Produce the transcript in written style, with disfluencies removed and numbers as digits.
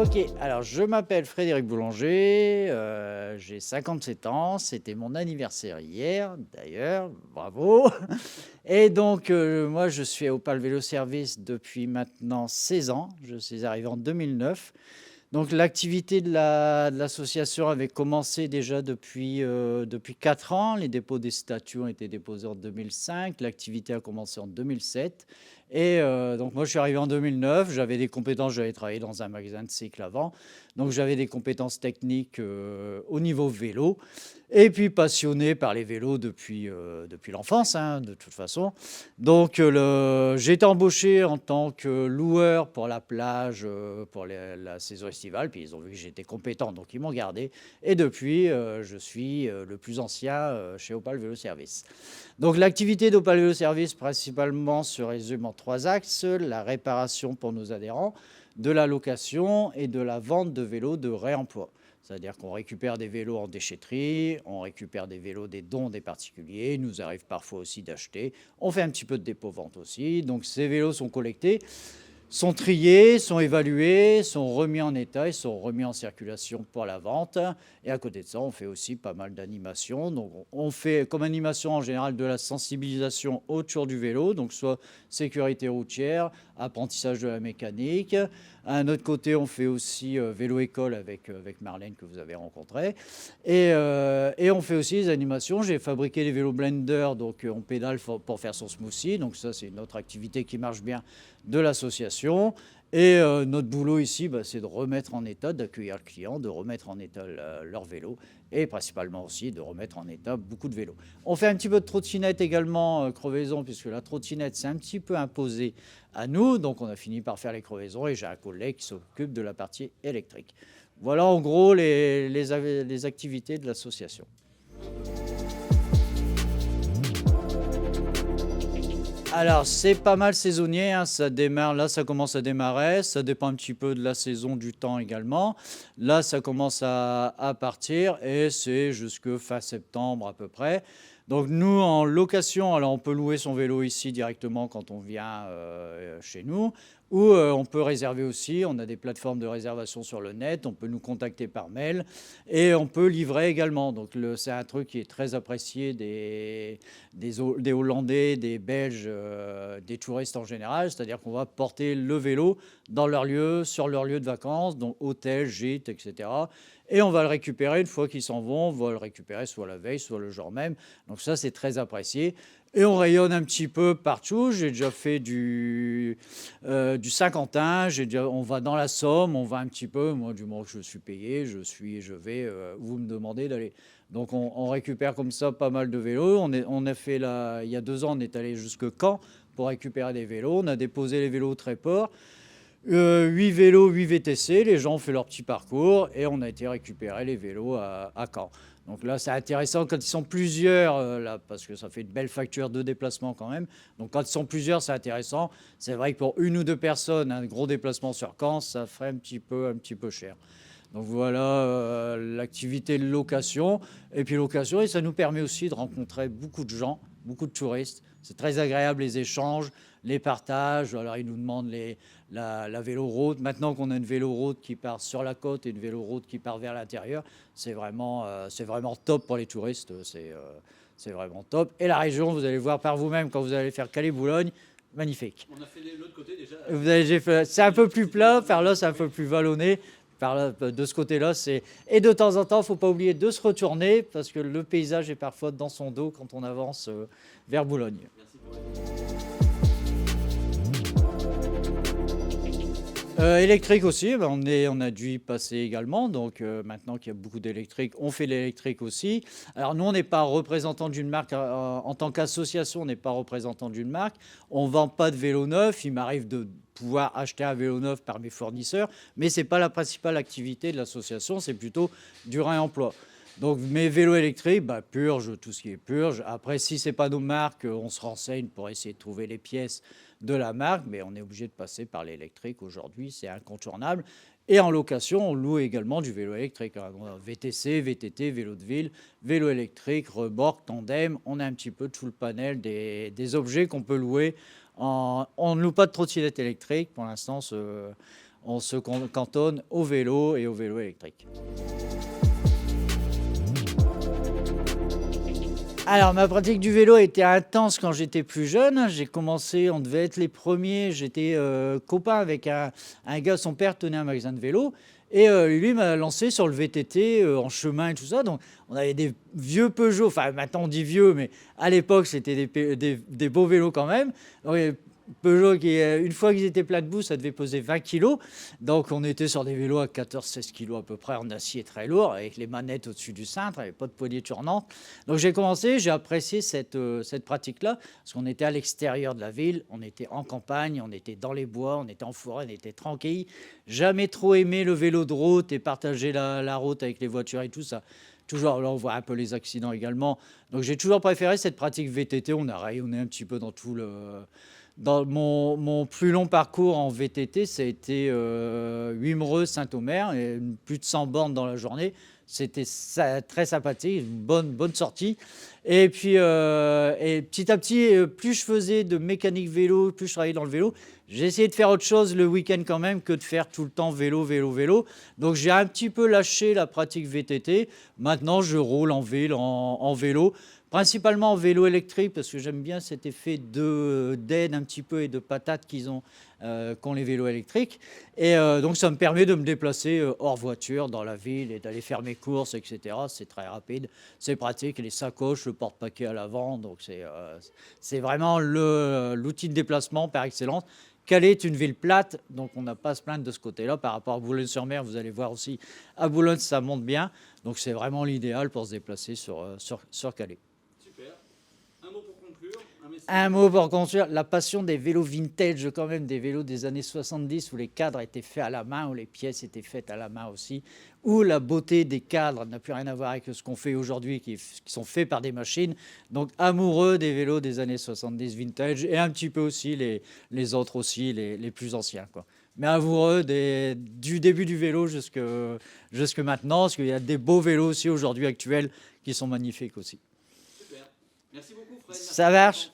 Ok, alors je m'appelle Frédéric Boulanger, j'ai 57 ans, c'était mon anniversaire hier d'ailleurs, bravo. Et donc moi je suis à Opale Vélo Service depuis maintenant 16 ans, je suis arrivé en 2009. Donc l'activité de l'association avait commencé déjà depuis 4 ans. Les dépôts des statuts ont été déposés en 2005. L'activité a commencé en 2007. Et donc moi je suis arrivé en 2009. J'avais des compétences, j'avais travaillé dans un magasin de cycle avant. Donc j'avais des compétences techniques au niveau vélo. Et puis passionné par les vélos depuis l'enfance, hein, de toute façon. Donc j'ai été embauché en tant que loueur pour la plage, pour la saison estivale. Puis ils ont vu que j'étais compétent, donc ils m'ont gardé. Et depuis, je suis le plus ancien chez Opale Vélo Service. Donc l'activité d'Opale Vélo Service principalement se résume en 3 axes: la réparation pour nos adhérents, de la location et de la vente de vélos de réemploi. C'est-à-dire qu'on récupère des vélos en déchetterie, on récupère des vélos des dons des particuliers, il nous arrive parfois aussi d'acheter. On fait un petit peu de dépôt-vente aussi. Donc ces vélos sont collectés, sont triés, sont évalués, sont remis en état et sont remis en circulation pour la vente. Et à côté de ça, on fait aussi pas mal d'animations. Donc on fait comme animation en général de la sensibilisation autour du vélo, donc soit sécurité routière, apprentissage de la mécanique. À un autre côté, on fait aussi vélo-école avec Marlène que vous avez rencontré. Et on fait aussi des animations. J'ai fabriqué les vélos Blender, donc on pédale pour faire son smoothie. Donc ça, c'est une autre activité qui marche bien de l'association. Et notre boulot ici, c'est de remettre en état, d'accueillir le client, de remettre en état leur vélo et principalement aussi de remettre en état beaucoup de vélos. On fait un petit peu de trottinette également, crevaison, puisque la trottinette s'est un petit peu imposée à nous. Donc on a fini par faire les crevaisons et j'ai un collègue qui s'occupe de la partie électrique. Voilà en gros les activités de l'association. Alors, c'est pas mal saisonnier, hein, ça démarre, là ça commence à démarrer, ça dépend un petit peu de la saison, du temps également. Là, ça commence à partir et c'est jusque fin septembre à peu près. Donc nous, en location, alors on peut louer son vélo ici directement quand on vient chez nous, ou on peut réserver aussi, on a des plateformes de réservation sur le net, on peut nous contacter par mail et on peut livrer également. Donc c'est un truc qui est très apprécié des Hollandais, des Belges, des touristes en général, c'est-à-dire qu'on va porter le vélo dans leur lieu, sur leur lieu de vacances, donc hôtel, gîte, etc. Et on va le récupérer une fois qu'ils s'en vont, on va le récupérer soit la veille, soit le jour même. Donc ça, c'est très apprécié. Et on rayonne un petit peu partout. J'ai déjà fait du Saint-Quentin, on va dans la Somme, on va un petit peu. Moi, du moment que je suis payé, je vais où vous me demandez d'aller. Donc on récupère comme ça pas mal de vélos. On a fait il y a 2 ans, on est allé jusque Caen pour récupérer des vélos. On a déposé les vélos au Tréport. 8 vélos, 8 VTC, les gens ont fait leur petit parcours et on a été récupérer les vélos à Caen. Donc là, c'est intéressant quand ils sont plusieurs, là, parce que ça fait une belle facture de déplacement quand même. Donc quand ils sont plusieurs, c'est intéressant. C'est vrai que pour 1 ou 2 personnes, un gros déplacement sur Caen, ça ferait un petit peu cher. Donc voilà l'activité de location. Et puis location, et ça nous permet aussi de rencontrer beaucoup de gens, beaucoup de touristes. C'est très agréable les échanges, les partages. Alors ils nous demandent la véloroute. Maintenant qu'on a une véloroute qui part sur la côte et une véloroute qui part vers l'intérieur, c'est vraiment top pour les touristes. C'est vraiment top. Et la région, vous allez voir par vous-même quand vous allez faire Calais-Boulogne, magnifique. On a fait l'autre côté C'est déjà. un peu plus plat, par là c'est un peu plus vallonné. De ce côté-là, et de temps en temps, il ne faut pas oublier de se retourner parce que le paysage est parfois dans son dos quand on avance vers Boulogne. Merci pour Électrique aussi, on a dû y passer également. Donc maintenant qu'il y a beaucoup d'électrique, on fait l'électrique aussi. Alors nous, on n'est pas représentant d'une marque. En tant qu'association, on n'est pas représentant d'une marque. On ne vend pas de vélo neuf. Il m'arrive de pouvoir acheter un vélo neuf par mes fournisseurs, mais ce n'est pas la principale activité de l'association, c'est plutôt du réemploi. Donc mes vélos électriques, purge, tout ce qui est purge. Après, si ce n'est pas nos marques, on se renseigne pour essayer de trouver les pièces de la marque, mais on est obligé de passer par l'électrique aujourd'hui, c'est incontournable. Et en location, on loue également du vélo électrique. VTC, VTT, vélo de ville, vélo électrique, remorque, tandem. On a un petit peu tout le panel des objets qu'on peut louer. On ne loue pas de trottinette électrique. Pour l'instant, on se cantonne au vélo et au vélo électrique. Alors, ma pratique du vélo était intense quand j'étais plus jeune. J'ai commencé, on devait être les premiers. J'étais copain avec un gars, son père tenait un magasin de vélo. Et lui m'a lancé sur le VTT en chemin et tout ça. Donc, on avait des vieux Peugeot. Enfin, maintenant on dit vieux, mais à l'époque, c'était des beaux vélos quand même. Donc, Peugeot, une fois qu'ils étaient plats debout, ça devait peser 20 kilos. Donc, on était sur des vélos à 14-16 kilos à peu près, en acier très lourd, avec les manettes au-dessus du cintre, il n'y avait pas de poignée tournante. Donc, j'ai apprécié cette pratique-là, parce qu'on était à l'extérieur de la ville, on était en campagne, on était dans les bois, on était en forêt, on était tranquille. Jamais trop aimé le vélo de route et partager la route avec les voitures et tout ça. Toujours, là, on voit un peu les accidents également. Donc, j'ai toujours préféré cette pratique VTT. On a rayonné un petit peu dans tout le... Dans mon plus long parcours en VTT, ça a été Wimereux, Saint-Omer, et plus de 100 bornes dans la journée. C'était très sympathique, une bonne sortie. Et puis, et petit à petit, plus je faisais de mécanique vélo, plus je travaillais dans le vélo, j'ai essayé de faire autre chose le week-end quand même que de faire tout le temps vélo. Donc, j'ai un petit peu lâché la pratique VTT. Maintenant, je roule en vélo. Principalement en vélo électrique, parce que j'aime bien cet effet d'aide un petit peu et de patate qu'ont les vélos électriques. Et donc, ça me permet de me déplacer hors voiture dans la ville et d'aller faire mes courses, etc. C'est très rapide, c'est pratique. Les sacoches, le porte-paquet à l'avant. Donc, c'est vraiment l'outil de déplacement par excellence. Calais est une ville plate, donc on n'a pas à se plaindre de ce côté-là. Par rapport à Boulogne-sur-Mer, vous allez voir aussi, à Boulogne, ça monte bien. Donc, c'est vraiment l'idéal pour se déplacer sur Calais. Un mot pour conclure, la passion des vélos vintage, quand même, des vélos des années 70 où les cadres étaient faits à la main, où les pièces étaient faites à la main aussi, où la beauté des cadres n'a plus rien à voir avec ce qu'on fait aujourd'hui, qui sont faits par des machines. Donc, amoureux des vélos des années 70 vintage et un petit peu aussi les autres aussi, les plus anciens, quoi. Mais amoureux du début du vélo jusque maintenant, parce qu'il y a des beaux vélos aussi aujourd'hui actuels qui sont magnifiques aussi. Super. Merci beaucoup, Fred. Ça marche.